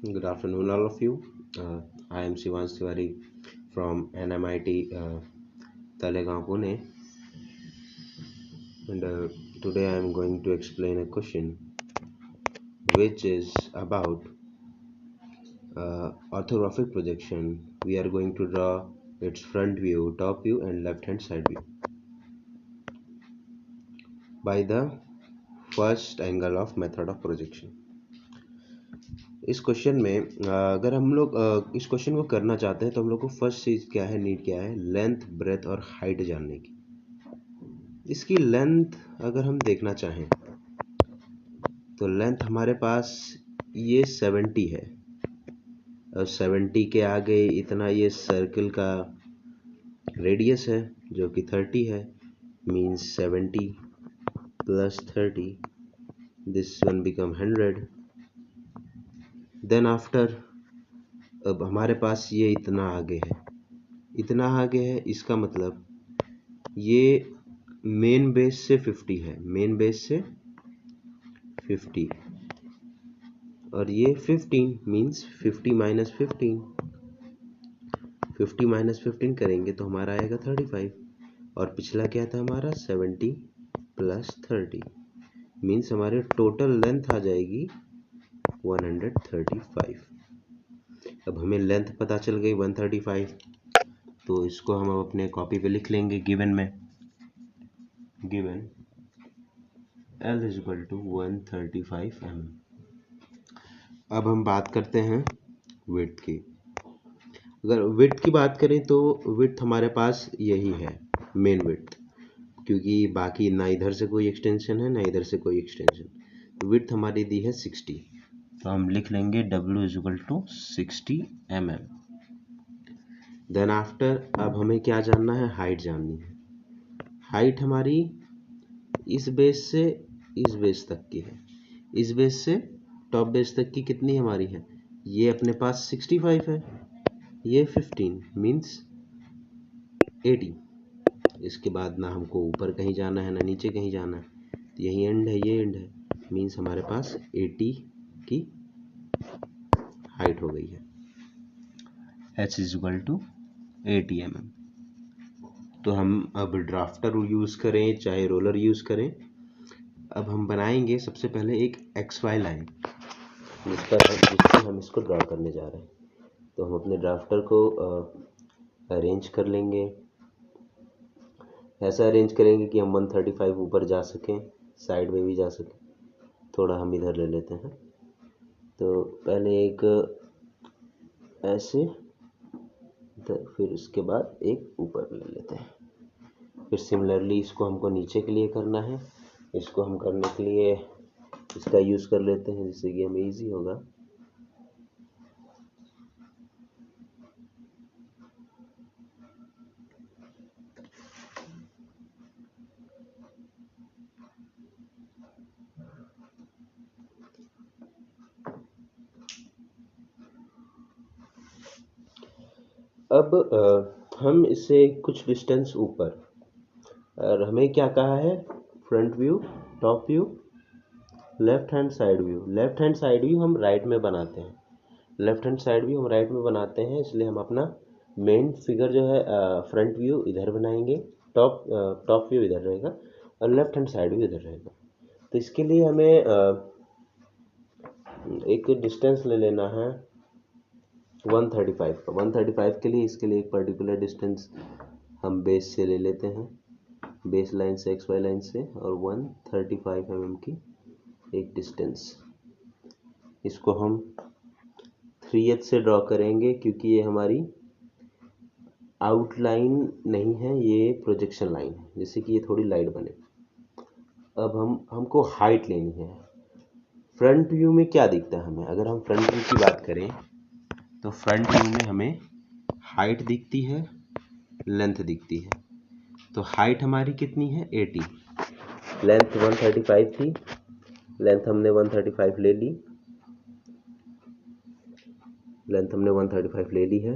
Good afternoon, all of you. I am Shivansh Tiwari from NMIT Talegaon, Pune, and today I am going to explain a question which is about orthographic projection. We are going to draw its front view, top view, and left hand side view by the first angle of method of projection. इस question में अगर हम लोग इस question को करना चाहते हैं तो हम लोग को फर्स्ट चीज़ क्या है, नीड क्या है, लेंथ, ब्रेथ और हाइट जानने की। इसकी लेंथ अगर हम देखना चाहें तो लेंथ हमारे पास ये 70 है और 70 के आगे इतना ये सर्कल का रेडियस है जो कि 30 है, means 70 plus 30, this one become 100। Then after अब हमारे पास ये इतना आगे है, इतना आगे है, इसका मतलब ये मेन बेस से 50 है, मेन बेस से 50 और ये 15 मीन्स 50 माइनस 15, 50 माइनस 15 करेंगे तो हमारा आएगा 35 और पिछला क्या था हमारा 70 प्लस 30 मीन्स हमारे टोटल लेंथ आ जाएगी 135। अब हमें लेंथ पता चल गई 135, तो इसको हम अपने कॉपी पे लिख लेंगे गिवन में, given L is equal to 135 mm। अब हम बात करते हैं विड्थ की। अगर विड्थ की बात करें तो विड्थ हमारे पास यही है, मेन विड्थ, क्योंकि बाकी ना इधर से कोई एक्सटेंशन है ना इधर से कोई एक्सटेंशन। तो विड्थ हमारी दी है 60, तो हम लिख लेंगे W is equal to 60 mm। Then after अब हमें क्या जानना है, हाइट जाननी है। हाइट हमारी इस बेस से इस बेस तक की है, इस बेस से टॉप बेस तक की कितनी हमारी है, ये अपने पास 65 है, ये 15 मीन्स 80। इसके बाद ना हमको ऊपर कहीं जाना है ना नीचे कहीं जाना है, तो यही एंड है, ये एंड है, मीन्स हमारे पास 80 की हाइट हो गई है। H is equal to 80 mm। तो हम अब ड्राफ्टर यूज़ करें चाहे रोलर यूज़ करें, अब हम बनाएंगे सबसे पहले एक XY लाइन जिससे हम इसको ड्रा करने जा रहे हैं। तो हम अपने ड्राफ्टर को अरेंज कर लेंगे, ऐसा अरेंज करेंगे कि हम 135 ऊपर जा सकें, साइड में भी जा सकें। थोड़ा हम इधर ले लेते हैं, तो पहले एक ऐसे, फिर उसके बाद एक ऊपर ले लेते हैं, फिर सिमिलरली इसको हमको नीचे के लिए करना है। इसको हम करने के लिए इसका यूज़ कर लेते हैं जिससे कि हमें इजी होगा। अब हम इससे कुछ डिस्टेंस ऊपर, और हमें क्या कहा है, front view, top view, left hand side view. Left hand side view हम राइट में बनाते हैं, लेफ्ट हैंड साइड व्यू हम राइट में बनाते हैं, इसलिए हम अपना मेन फिगर जो है फ्रंट व्यू इधर बनाएंगे, टॉप व्यू इधर रहेगा और लेफ्ट हैंड साइड व्यू इधर रहेगा। तो इसके लिए हमें एक डिस्टेंस ले लेना है 135 का। 135 के लिए इसके लिए एक पर्टिकुलर डिस्टेंस हम बेस से ले लेते हैं, बेस लाइन से XY लाइन से, और 135 mm की एक डिस्टेंस। इसको हम 3H से ड्रॉ करेंगे क्योंकि ये हमारी आउटलाइन नहीं है, ये प्रोजेक्शन लाइन है, जिससे कि ये थोड़ी लाइट बने। अब हमको हाइट लेनी है। फ्रंट व्यू में क्या दिखता है हमें, अगर हम फ्रंट व्यू की बात करें तो फ्रंट व्यू में हमें हाइट दिखती है, लेंथ दिखती है। तो हाइट हमारी कितनी है 80, लेंथ 135 थी, लेंथ हमने 135 ले ली, लेंथ हमने 135 ले ली है।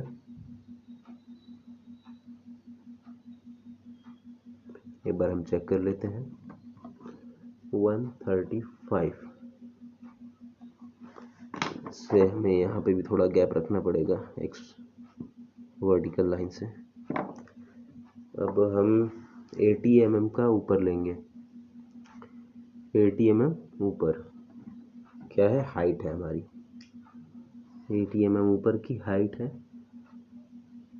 एक बार हम चेक कर लेते हैं, 135 इसलिए हमें यहाँ पे भी थोड़ा गैप रखना पड़ेगा एक्स वर्टिकल लाइन से। अब हम 80 mm का ऊपर लेंगे। 80 mm ऊपर क्या है, हाइट है हमारी। 80 mm ऊपर की हाइट है,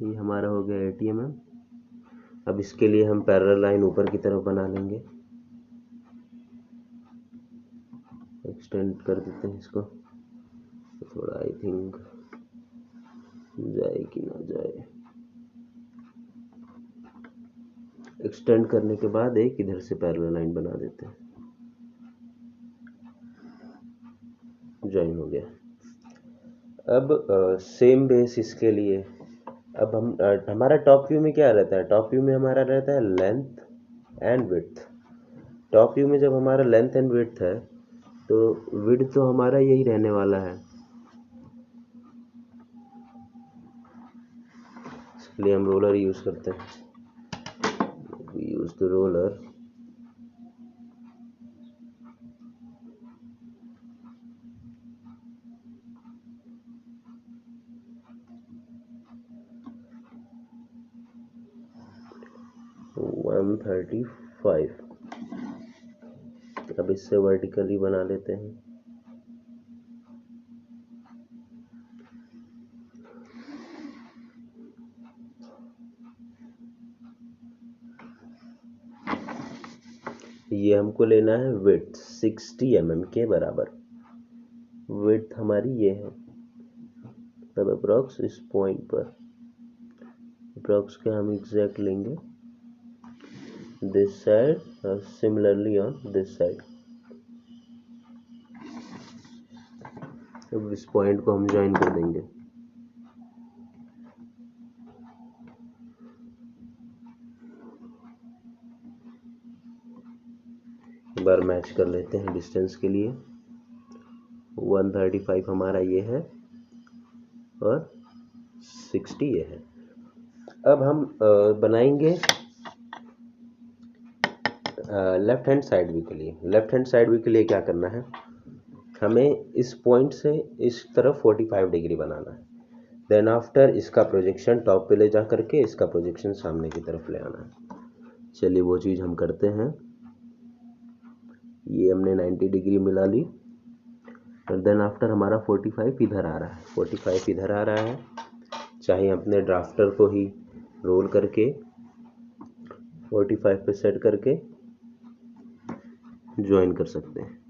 ये हमारा हो गया 80 mm। अब इसके लिए हम पैरेलल लाइन ऊपर की तरफ बना लेंगे, एक्सटेंड कर देते हैं इसको थोड़ा, आई थिंक जाए कि ना जाए। एक्सटेंड करने के बाद एक इधर से पैरेलल लाइन बना देते हैं, ज्वाइन हो गया। अब सेम बेस इसके लिए, अब हम हमारा टॉप व्यू में क्या रहता है, टॉप व्यू में हमारा रहता है length and width. Top view में जब हमारा लेंथ एंड विड्थ है तो विड्थ तो हमारा यही रहने वाला है, इसके लिए हम रोलर यूज करते हैं। We use the roller. One 135। अब इससे वर्टिकली बना लेते हैं। ये हमको लेना है विड्थ 60 mm के बराबर। विड्थ हमारी ये है, तब अप्रॉक्स इस पॉइंट पर अप्रॉक्स के हम एग्जैक्ट लेंगे दिस साइड और सिमिलरली ऑन दिस साइड। अब इस पॉइंट को हम ज्वाइन कर देंगे। एक बार मैच कर लेते हैं डिस्टेंस के लिए। 135 हमारा ये है और 60 ये है। अब हम बनाएंगे लेफ्ट हैंड साइड व्यू के लिए। लेफ्ट हैंड साइड व्यू के लिए क्या करना है, हमें इस पॉइंट से इस तरफ 45 डिग्री बनाना है। देन आफ्टर इसका प्रोजेक्शन टॉप पे ले जा करके इसका प्रोजेक्शन सामने की तरफ ले आना है। चलिए वो चीज़ हम करते हैं। ये हमने 90 डिग्री मिला ली और देन आफ्टर हमारा 45 इधर आ रहा है, 45 इधर आ रहा है। चाहे अपने ड्राफ्टर को ही रोल करके 45 पे सेट करके ज्वाइन कर सकते हैं।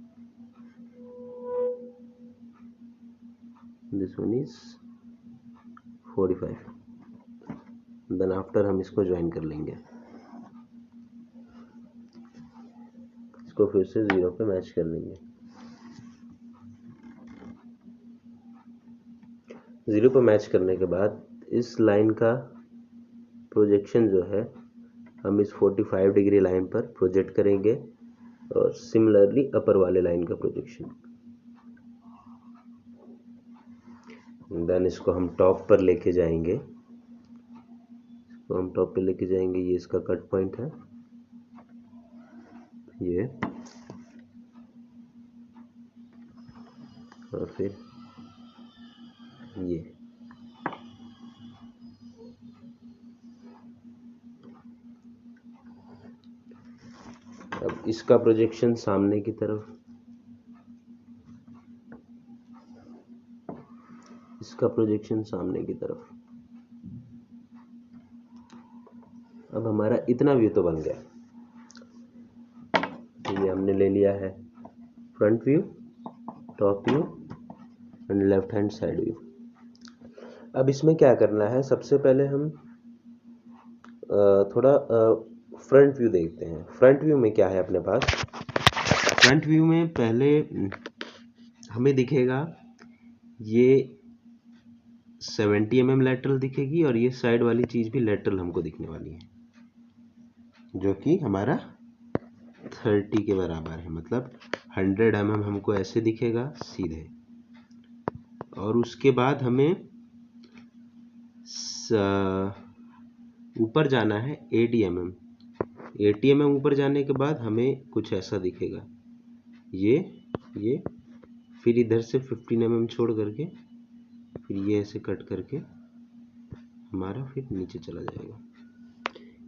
This one is 45। Then after हम इसको ज्वाइन कर लेंगे, इसको फिर से 0 पे मैच कर लेंगे। 0 पे मैच करने के बाद इस लाइन का प्रोजेक्शन जो है हम इस 45 डिग्री लाइन पर प्रोजेक्ट करेंगे और सिमिलरली अपर वाले लाइन का प्रोजेक्शन। देन इसको हम टॉप पर लेके जाएंगे, इसको हम टॉप पे लेके जाएंगे। ये इसका कट पॉइंट है, ये, और फिर ये। अब इसका प्रोजेक्शन सामने की तरफ, इसका प्रोजेक्शन सामने की तरफ। अब हमारा इतना व्यू तो बन गया। ये हमने ले लिया है front view, top view and left hand side view. अब इसमें क्या करना है, सबसे पहले हम थोड़ा फ्रंट व्यू देखते हैं। फ्रंट व्यू में क्या है अपने पास, फ्रंट व्यू में पहले हमें दिखेगा ये 70 mm लेटरल दिखेगी और ये साइड वाली चीज भी लेटरल हमको दिखने वाली है, जो कि हमारा 30 के बराबर है। मतलब 100 mm हमको ऐसे दिखेगा सीधे, और उसके बाद हमें ऊपर जाना है 80 mm। 80 mm ऊपर जाने के बाद हमें कुछ ऐसा दिखेगा, ये फिर इधर से 15 mm छोड़ करके फिर ये ऐसे कट करके हमारा फिर नीचे चला जाएगा।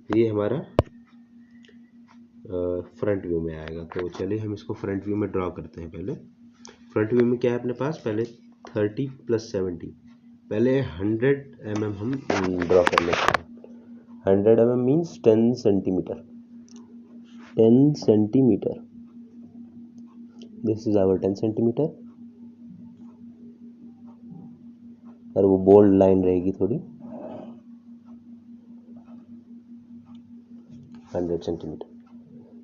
ये हमारा फ्रंट व्यू में आएगा। तो चलिए हम इसको फ्रंट व्यू में ड्रॉ करते हैं। पहले फ्रंट व्यू में क्या है अपने पास, पहले 30 + 70, पहले 100 mm हम ड्रॉ कर लेते हैं। 100 mm means 10 centimetre. 10 centimetre, this is our 10 centimetre. और वो बोल्ड लाइन रहेगी थोड़ी, 100 सेंटीमीटर।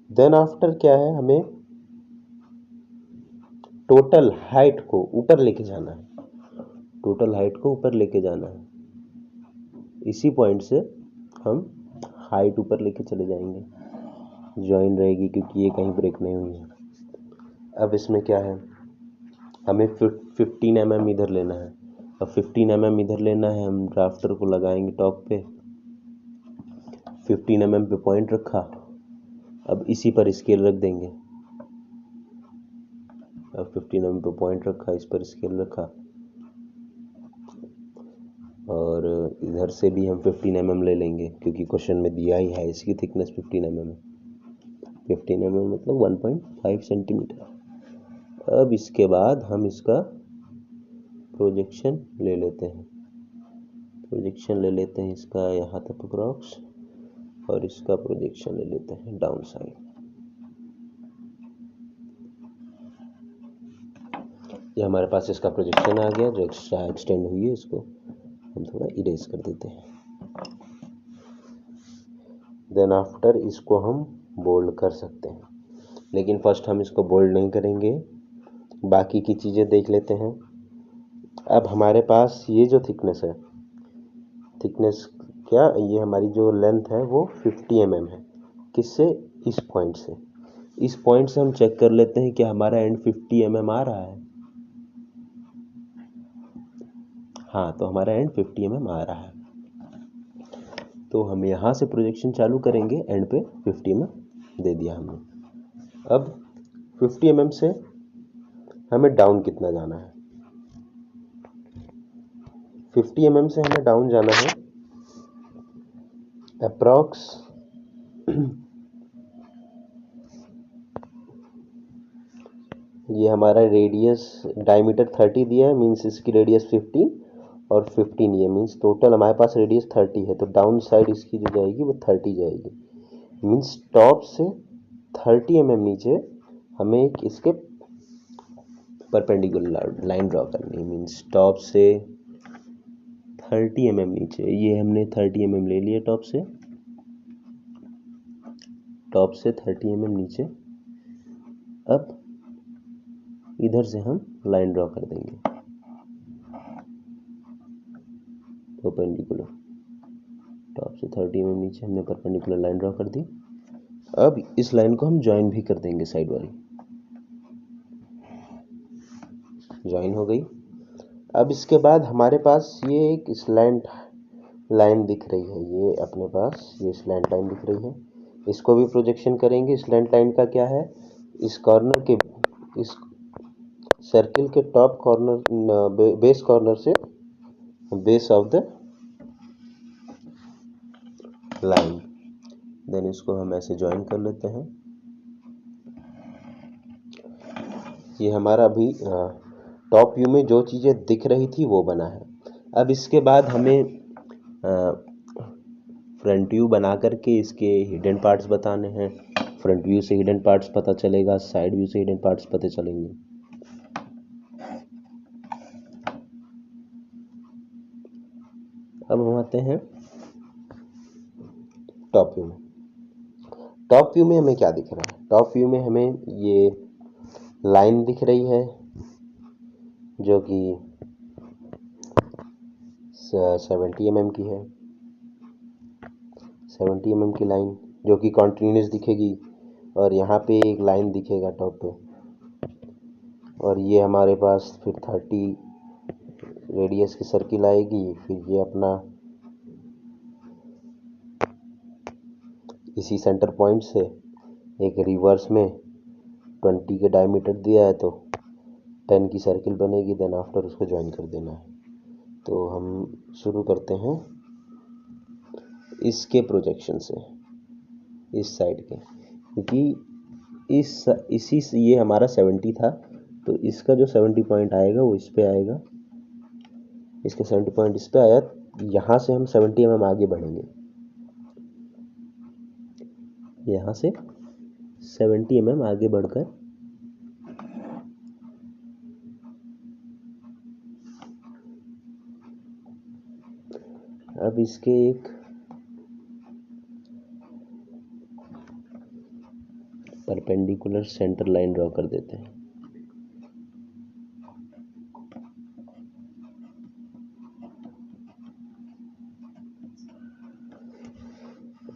देन आफ्टर क्या है, हमें टोटल हाइट को ऊपर लेके जाना है। टोटल हाइट को ऊपर लेके जाना है। इसी पॉइंट से हम हाइट ऊपर लेके चले जाएंगे, जॉइन रहेगी क्योंकि ये कहीं ब्रेक नहीं हुई है। अब इसमें क्या है, हमें 15 mm इधर लेना है। अब 15 mm इधर लेना है, हम ड्राफ्टर को लगाएंगे टॉप पे, 15 mm पे पॉइंट रखा। अब इसी पर स्केल रख देंगे। अब 15 mm पे पॉइंट रखा, इस पर स्केल रखा, और इधर से भी हम 15 mm ले लेंगे क्योंकि क्वेश्चन में दिया ही है इसकी थिकनेस 15 mm है। 15 mm मतलब 1.5 सेंटीमीटर। अब इसके बाद हम इसका प्रोजेक्शन ले लेते हैं। प्रोजेक्शन ले लेते हैं इसका यहाँ तक अप्रॉक्स, और इसका प्रोजेक्शन ले लेते हैं डाउन साइड। ये हमारे पास इसका प्रोजेक्शन आ गया। जो एक्स्ट्रा एक्सटेंड हुई है इसको हम थोड़ा इरेज कर देते हैं। देन आफ्टर इसको हम बोल्ड कर सकते हैं, लेकिन फर्स्ट हम इसको बोल्ड नहीं करेंगे, बाकी की चीज़ें देख लेते हैं। अब हमारे पास ये जो थिकनेस है, थिकनेस क्या, ये हमारी जो लेंथ है वो 50 mm है। किससे, इस पॉइंट से। इस पॉइंट से हम चेक कर लेते हैं कि हमारा एंड 50 mm आ रहा है। हाँ, तो हमारा एंड 50 mm आ रहा है। तो हम यहाँ से प्रोजेक्शन चालू करेंगे, एंड पे 50 mm दे दिया हमने। अब 50 mm से हमें डाउन कितना जाना है, 50 mm से हमें डाउन जाना है अप्रॉक्स ये हमारा रेडियस डायमीटर 30 दिया है, मीन्स इसकी रेडियस 15 और 15 ये मीन्स टोटल हमारे पास रेडियस 30 है। तो डाउन साइड इसकी जो जाएगी वो 30 जाएगी। मीन्स टॉप से 30 mm नीचे हमें एक इसके परपेंडिकुलर लाइन ड्रॉ करनी है। मीन्स टॉप से 30 mm नीचे, ये हमने 30 mm ले लिया टॉप से। टॉप से 30 mm नीचे। अब इधर से हम लाइन ड्रॉ कर देंगे परपेंडिकुलर। टॉप से 30 mm नीचे हमने परपेंडिकुलर लाइन ड्रॉ कर दी। अब इस लाइन को हम ज्वाइन भी कर देंगे, साइड वाली ज्वाइन हो गई। अब इसके बाद हमारे पास ये एक स्लैंट लाइन दिख रही है, ये अपने पास ये स्लैंट लाइन दिख रही है। इसको भी प्रोजेक्शन करेंगे। स्लैंट लाइन का क्या है, इस कॉर्नर के, इस सर्किल के टॉप कॉर्नर, बेस कॉर्नर से base of the line, then इसको हम ऐसे ज्वाइन कर लेते हैं। ये हमारा अभी टॉप व्यू में जो चीज़ें दिख रही थी वो बना है। अब इसके बाद हमें फ्रंट व्यू बना करके इसके हिडन पार्ट्स बताने हैं। फ्रंट व्यू से हिडन पार्ट्स पता चलेगा, साइड व्यू से हिडन पार्ट्स पता चलेंगे। अब हम आते हैं टॉप व्यू में। टॉप व्यू में हमें क्या दिख रहा है, टॉप व्यू में हमें ये लाइन दिख रही है जो कि 70 mm की है। 70 mm की लाइन जो कि कॉन्टिन्यूस दिखेगी, और यहाँ पे एक लाइन दिखेगा टॉप पे, और ये हमारे पास फिर 30 रेडियस की सर्किल आएगी। फिर ये अपना इसी सेंटर पॉइंट से एक रिवर्स में 20 के डायमीटर दिया है, तो 10 की सर्किल बनेगी, देन आफ्टर उसको ज्वाइन कर देना है। तो हम शुरू करते हैं इसके प्रोजेक्शन से, इस साइड के, क्योंकि इसी से ये हमारा 70 था, तो इसका जो 70 पॉइंट आएगा वो इस पे आएगा, इसके 70 पॉइंट इस पे आया, यहाँ से हम 70 mm आगे बढ़ेंगे, यहाँ से 70 mm आगे बढ़कर अब इसके एक परपेंडिकुलर सेंटर लाइन ड्रॉ कर देते हैं।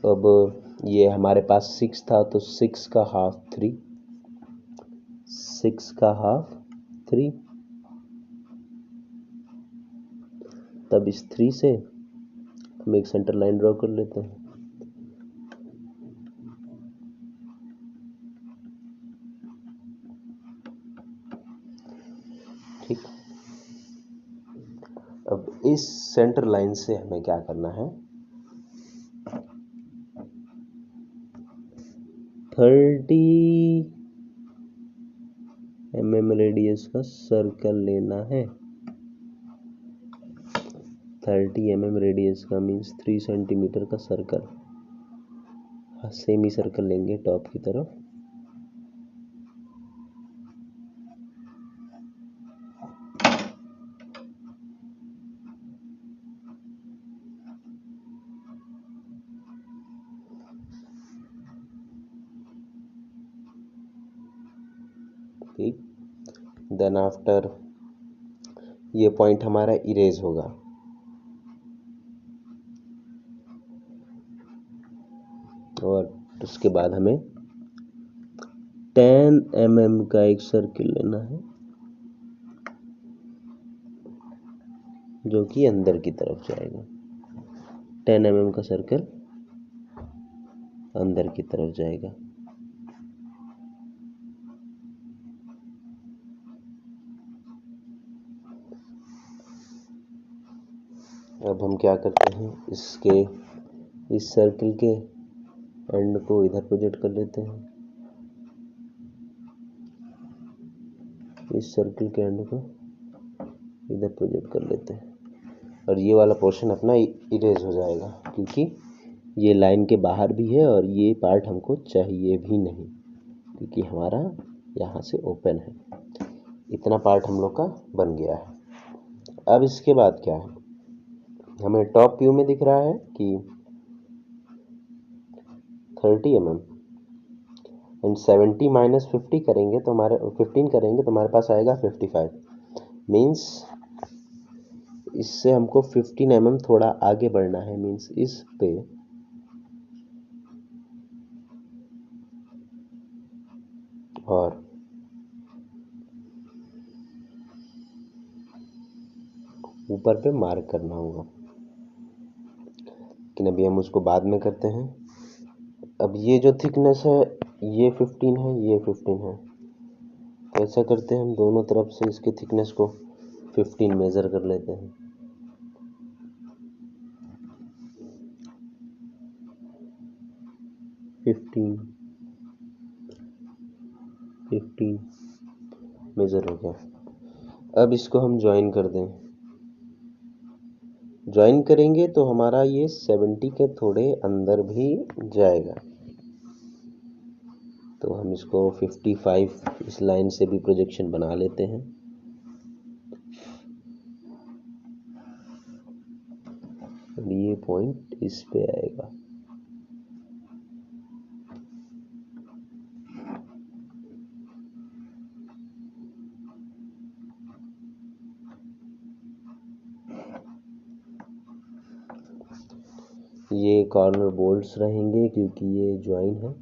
अब ये हमारे पास 6 था, तो 6 का हाफ 3, 6 का हाफ 3, तब इस 3 से हम एक सेंटर लाइन ड्रॉ कर लेते हैं। ठीक, अब इस सेंटर लाइन से हमें क्या करना है, 30 mm रेडियस का सर्कल लेना है। 30 mm रेडियस का मीन्स 3 सेंटीमीटर का सर्कल, सेमी सर्कल लेंगे टॉप की तरफ। ठीक, देन आफ्टर ये पॉइंट हमारा इरेज होगा, और उसके बाद हमें 10 mm का एक सर्किल लेना है, जो कि अंदर की तरफ जाएगा। 10 mm का सर्कल अंदर की तरफ जाएगा। अब हम क्या करते हैं, इसके इस सर्किल के एंड को इधर प्रोजेक्ट कर लेते हैं, इस सर्किल के एंड को इधर प्रोजेक्ट कर लेते हैं, और ये वाला पोर्शन अपना इरेज हो जाएगा, क्योंकि ये लाइन के बाहर भी है और ये पार्ट हमको चाहिए भी नहीं, क्योंकि हमारा यहाँ से ओपन है। इतना पार्ट हम लोग का बन गया है। अब इसके बाद क्या है, हमें टॉप व्यू में दिख रहा है कि 30 mm एंड 70 माइनस 50 करेंगे तो हमारे 15 करेंगे तो हमारे पास आएगा 55, मीन्स इससे हमको 15 mm थोड़ा आगे बढ़ना है, मीन्स इस पे और ऊपर पे मार्क करना होगा, लेकिन अभी हम उसको बाद में करते हैं। अब ये जो थिकनेस है ये 15 है, ये 15 है, तो ऐसा करते हैं हम दोनों तरफ से इसके थिकनेस को 15 मेजर कर लेते हैं। फिफ्टीन मेजर हो गया। अब इसको हम ज्वाइन कर दें, ज्वाइन करेंगे तो हमारा ये 70 के थोड़े अंदर भी जाएगा, तो हम इसको 55 इस लाइन से भी प्रोजेक्शन बना लेते हैं। और ये पॉइंट इस पे आएगा। ये कॉर्नर बोल्ट्स रहेंगे क्योंकि ये ज्वाइन है।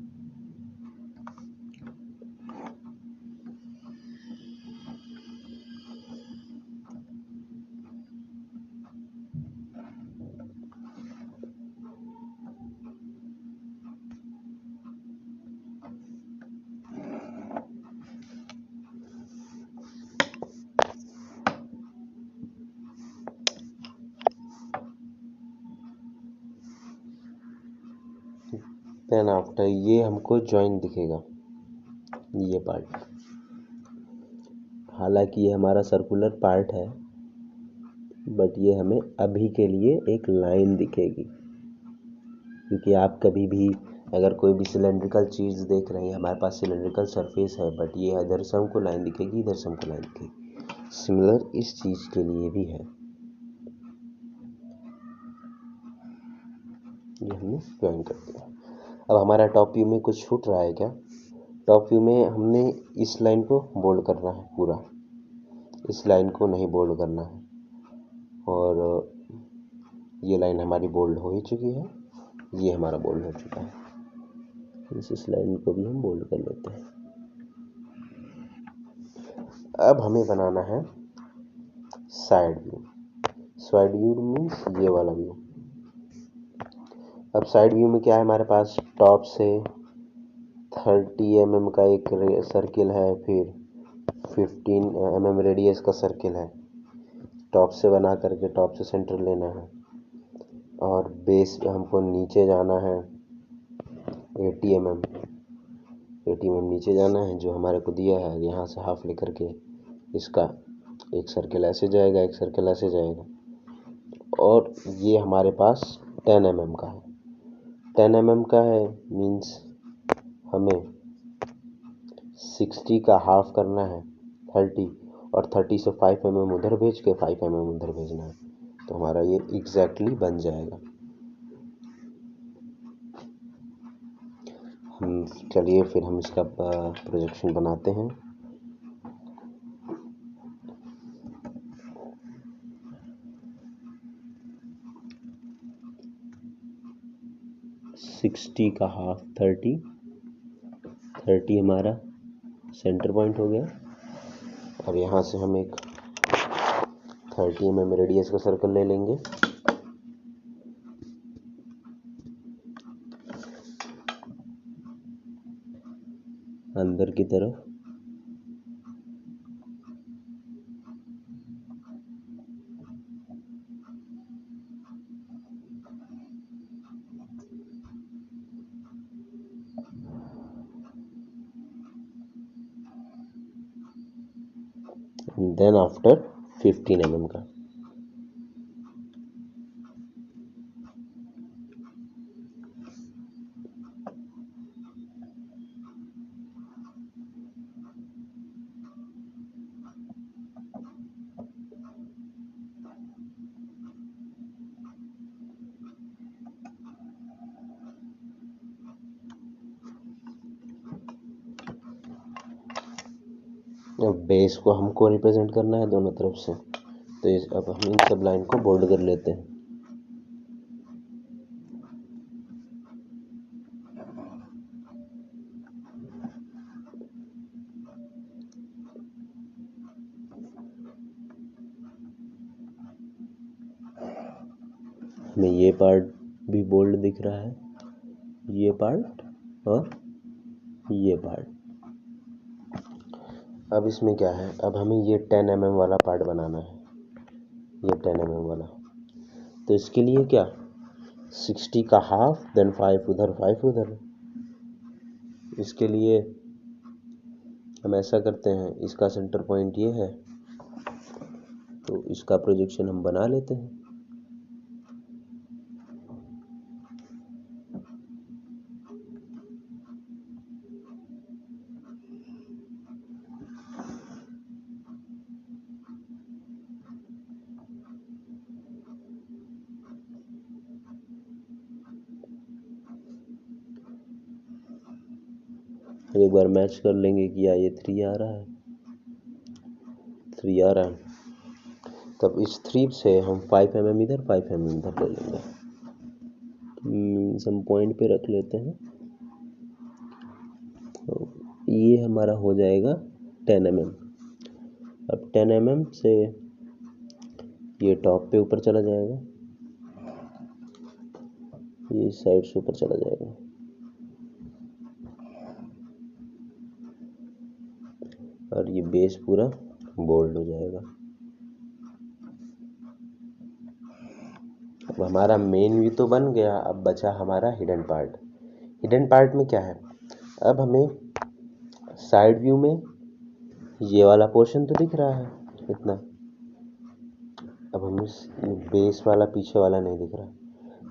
देन आफ्टर ये हमको जॉइंट दिखेगा, ये पार्ट। हालांकि ये हमारा सर्कुलर पार्ट है, बट ये हमें अभी के लिए एक लाइन दिखेगी, क्योंकि आप कभी भी अगर कोई भी सिलेंड्रिकल चीज़ देख रहे हैं, हमारे पास सिलेंड्रिकल सरफेस है, बट ये इधर से हमको लाइन दिखेगी, इधर से हमको लाइन दिखेगी। सिमिलर इस चीज़ के लिए भी है। ये हमने ज्वाइन कर दिया। अब हमारा टॉप व्यू में कुछ छूट रहा है क्या? टॉप व्यू में हमने इस लाइन को बोल्ड करना है पूरा, इस लाइन को नहीं बोल्ड करना है। और ये लाइन हमारी बोल्ड हो ही चुकी है, ये हमारा बोल्ड हो चुका है। इस लाइन को भी हम बोल्ड कर लेते हैं। अब हमें बनाना है side view. Side view means ये वाला व्यू। अब साइड व्यू में क्या है हमारे पास? टॉप से 30 mm का एक सर्किल है, फिर 15 mm रेडियस का सर्किल है। टॉप से बना करके टॉप से सेंटर लेना है, और बेस हमको नीचे जाना है 80 mm नीचे जाना है, जो हमारे को दिया है। यहाँ से हाफ लेकर के इसका एक सर्किल ऐसे जाएगा, एक सर्किल ऐसे जाएगा, और ये हमारे पास 10 mm का है। 10 mm का है मीन्स हमें 60 का हाफ करना है 30, और 30 से 5 mm उधर भेज के 5 mm उधर भेजना है, तो हमारा ये एग्जैक्टली बन जाएगा। चलिए फिर हम इसका प्रोजेक्शन बनाते हैं। सिक्सटी का हाफ 30 हमारा सेंटर पॉइंट हो गया। अब यहाँ से हम एक 30 mm रेडियस का सर्कल ले लेंगे, अंदर की तरफ। देन आफ्टर 15 mm का। अब बेस को हमको रिप्रेजेंट करना है दोनों तरफ से, तो अब हम इन सब लाइन को बोल्ड कर लेते हैं। हमें ये पार्ट भी बोल्ड दिख रहा है, ये पार्ट और ये पार्ट। अब इसमें क्या है, अब हमें ये 10 mm वाला पार्ट बनाना है, ये 10 mm वाला। तो इसके लिए क्या, 60 का हाफ, देन 5 उधर 5 उधर। इसके लिए हम ऐसा करते हैं, इसका सेंटर पॉइंट ये है, तो इसका प्रोजेक्शन हम बना लेते हैं। एक बार मैच कर लेंगे कि ये 3 आ रहा है, 3 आ रहा है। तब इस 3 से हम 5 mm इधर 5 mm इधर ले लेंगे, मीन्स हम पॉइंट पे रख लेते हैं। तो ये हमारा हो जाएगा 10 mm। अब 10 mm से ये टॉप पे ऊपर चला जाएगा, ये साइड से ऊपर चला जाएगा, और ये बेस पूरा बोल्ड हो जाएगा। अब हमारा मेन व्यू तो बन गया, अब बचा हमारा हिडन पार्ट। हिडन पार्ट में क्या है, अब हमें साइड व्यू में ये वाला पोर्शन तो दिख रहा है इतना, अब हमें बेस वाला पीछे वाला नहीं दिख रहा,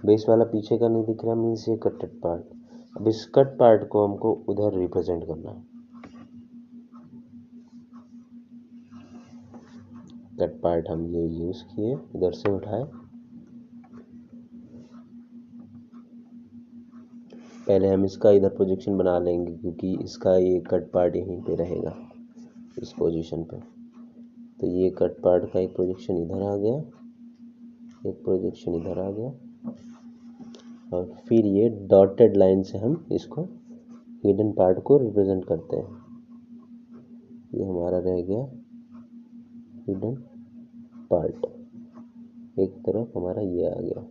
बेस वाला पीछे का नहीं दिख रहा मीन्स ये कटेड पार्ट। अब इस कट पार्ट को हमको उधर रिप्रेजेंट करना है, कट पार्ट हम ये यूज किए, इधर से उठाए, पहले हम इसका इधर प्रोजेक्शन बना लेंगे क्योंकि इसका ये कट पार्ट यहीं पे रहेगा इस पोजीशन पे। तो ये कट पार्ट का एक प्रोजेक्शन इधर आ गया, एक प्रोजेक्शन इधर आ गया, और फिर ये डॉटेड लाइन से हम इसको हिडन पार्ट को रिप्रेजेंट करते हैं। ये हमारा रह गया हिडन पार्ट, एक तरफ हमारा ये आ गया,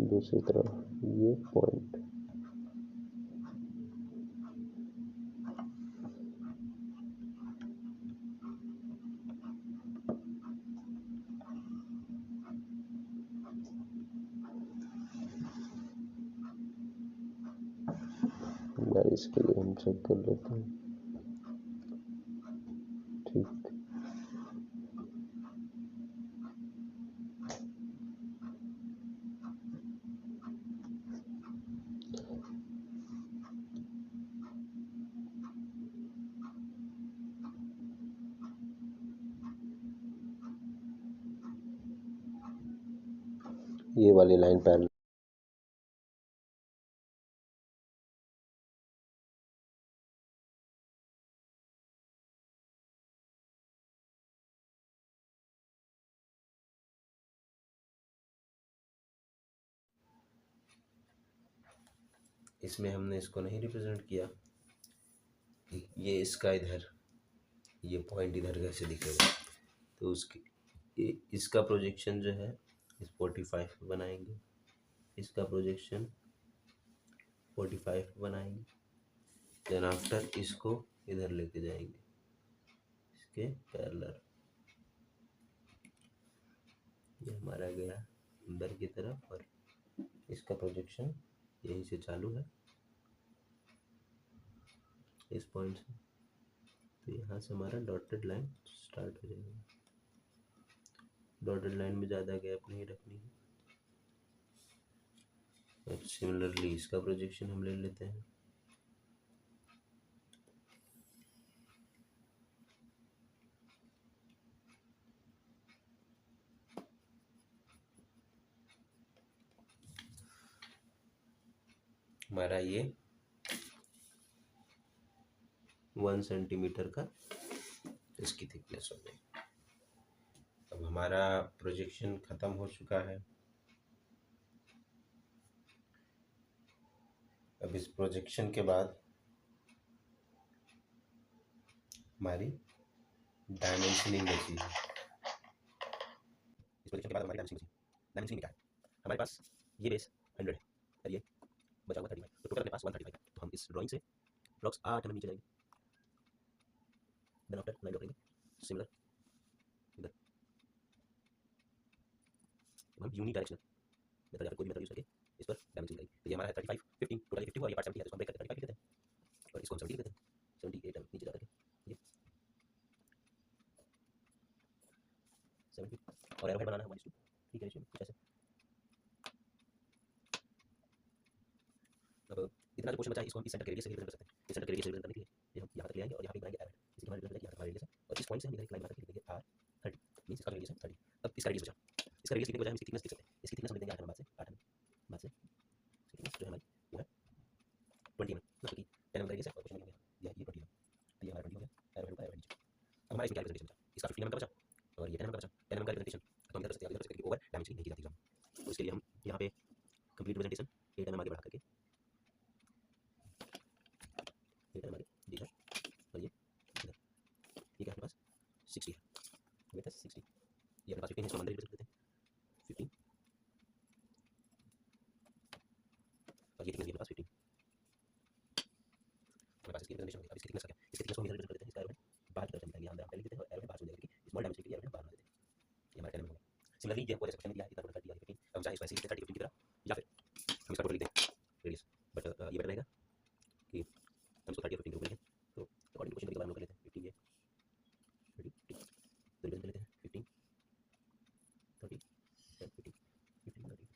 दूसरी तरफ ये पॉइंट। इसके लिए हम चेक कर लेते हैं, ठीक। ये वाली लाइन पैरेलल, इसमें हमने इसको नहीं रिप्रेजेंट किया, ये इसका इधर ये पॉइंट इधर कैसे दिखेगा, तो उसकी इसका प्रोजेक्शन जो है इस 45 पे बनाएंगे, इसका प्रोजेक्शन 45 पे बनाएंगे, देन आफ्टर इसको इधर लेके जाएंगे इसके पैरेलल। ये हमारा गया अंदर की तरफ और इसका प्रोजेक्शन यहीं से चालू है इस पॉइंट से, तो यहाँ से हमारा डॉटेड लाइन स्टार्ट हो जाएगी। डॉटेड लाइन में ज़्यादा गैप नहीं रखनी है। और सिमिलरली इसका प्रोजेक्शन हम ले लेते हैं, हमारा ये 1 सेंटीमीटर का इसकी थिकनेस हो गई। अब हमारा प्रोजेक्शन खत्म हो चुका है। अब इस प्रोजेक्शन के बाद हमारी डायमेंशनिंग बची है। इस प्रोजेक्शन के बाद हमारी डायमेंशनिंग क्या है, हमारे पास ये बेस 100 है और ये बचा हुआ 35, तो टोटल अपने पास 135 है। तो हम इस ड्राइंग से ब्लॉक्स 8 mm नीचे जाएंगे, देन आफ्टर लाइन ड्रॉ करेंगे सिमिलर इधर, हम यूनी डायरेक्शनल मेथड या फिर कोई भी मेथड यूज करके इस पर डायमेंशनिंग करेंगे। तो ये हमारा है 35 15 टोटल 50 हुआ, ये पार्ट 70 है, तो हम ब्रेक करके 35 लिख देते हैं और इसको हम 70 लिख देते हैं, 78 हम नीचे जा करके ये 70 और एरो हेड बनाना है 1:2, ठीक है, रेशियो कुछ ऐसे। अब इतना जो पोर्शन बचा है इसको हम इस सेंटर के रेडियस से रिप्रेजेंट कर सकते हैं। इस सेंटर के रेडियस से रिप्रेजेंट करने के लिए ये हम यहाँ तक ले आएंगे और यहाँ पे बनाएंगे एरो हेड, इसलिए हमारा रिप्रेजेंट यहाँ तक हमारा रेडियस है और इस पॉइंट से हम इधर एक लाइन बना करके लिख देंगे R30 मींस इसका रेडियस है 30। अब इसका रेडियस बचा, इसका रेडियस लिखने के बजाय हम इसकी थिकनेस लिख सकते हैं। इसकी थिकनेस हम लिख देंगे 8 mm बाद से 8 mm बाद से थिकनेस जो है हमारी वो है 20 mm, मतलब कि 10 mm का रेडियस है और पोर्शन में ये 20 mm, तो ये हमारा 20 हो गया एरो हेड का एरो हेड नीचे। अब हमारा इसमें क्या रिप्रेजेंटेशन बचा, इसका 15 mm का बचा और ये 10 mm का बचा। 10 mm का रिप्रेजेंटेशन तो हम इधर कर सकते हैं, इधर कर सकते हैं, ओवर डायमेंशनिंग नहीं की जाती है। तो इसके लिए हम यहाँ पे कंप्लीट रिप्रेजेंटेशन 8 mm आगे बढ़ा करके 8 mm आगे दी है और ये इधर ठीक है, अपने पास 60 है, विड्थ है 60, ये अपने पास 15 है, इसको हम अंदर रिप्रेजेंट करते हैं 15 और ये थिकनेस भी अपने पास 15, हमारे पास इसकी रिप्रेजेंटेशन हो गई। अब इसकी थिकनेस का क्या, इसकी थिकनेस को हम इधर रिप्रेजेंट करते हैं, इसका एरो हेड बाहर की तरफ चलता है, यहाँ अंदर लिख देते हैं और एरो हेड बाहर चल जाएगा, स्मॉल डायमेंशन के लिए एरो हेड बाहर बना देते हैं, ये हमारा 10 mm हो गया। सिमिलरली ये हमको जैसे क्वेश्चन में दिया है इतना 30 या 15, अब हम चाहे इसको ऐसे लिख दें 30 15 की तरह या फिर हम इसका टोटल लिख दें रेडियस, बट ये बेटर रहेगा कि हम इसको 30 और 15 ग्रुप में लिखें। तो अकॉर्डिंग टू क्वेश्चन के बाद हम लोग कर लेते हैं 15 ये 30 15 तो रिवीजन कर लेते हैं 15 30 10 15 15 30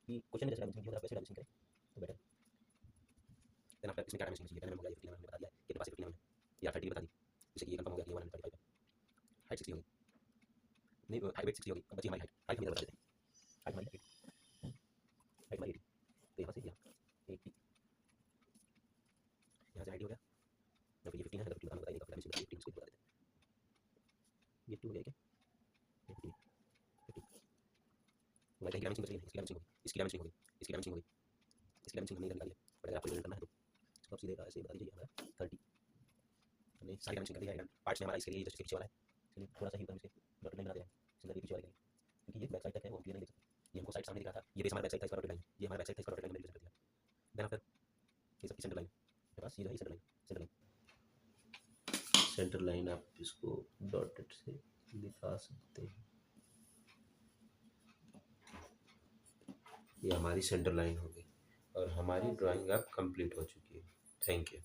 कि क्वेश्चन में जैसे डायमेंशन दिया होगा वैसे डायमेंशन करें तो बेटर। देन आफ्टर इसमें क्या डायमेंशन चाहिए, मैंने मंगाया 15 हमने बता दिया है कितने पास 15 हमने या 30 बता दी, जैसे कि ये कंफर्म हो गया कि 135 है। हाइट 60 होगी, नहीं हाइट वेट 60 होगी, अब बची हमारी हाइट। हाइट हम इधर बता देते हैं, हाइट हमारी 80, हाइट हमारी 80, तो यहाँ से यहाँ 80, यहाँ से 90 हो गया, या फिर ये 15 है, अगर 15 बताना बताइएगा, फिर डायमेंशन बताइए 15 इसको बता देते हैं। ये 2 हो गया क्या, ये 15 50 हमारी कहीं डायमेंशन बच रही है, इसकी डायमेंशन होगी, इसकी डायमेंशन होगी, इसकी डायमेंशन होगी, इसकी डायमेंशन हमने निकाली है, बट अगर आपको रिजल्ट करना है तो आप सीधे ऐसे बता दीजिए हमारा 30, हमने सारी डायमेंशन कर दिया है। पार्ट्स में हमारा इसके लिए जैसे पीछे वाला है, चलिए थोड़ा सा ही ऊपर इसके डॉटेड लाइन बना दें सिंगल पीछे वाले, क्योंकि ये बैक साइड तक है वो हम क्लियर नहीं देख सकते। ये हमको साइड सामने दिखा था, ये बेस हमारा बैक साइड था, इसका डॉटेड लाइन है, ये हमारा बैक साइड था, इसका डॉटेड लाइन मैंने कर दिया। देन आफ्टर ये सबकी सेंटर लाइन मेरे पास, ये जो है centre line, centre line, centre line आप इसको डॉटेड से दिखा सकते हैं। ये हमारी सेंटर लाइन हो गई और हमारी ड्राइंग अब कंप्लीट हो चुकी है। Thank you.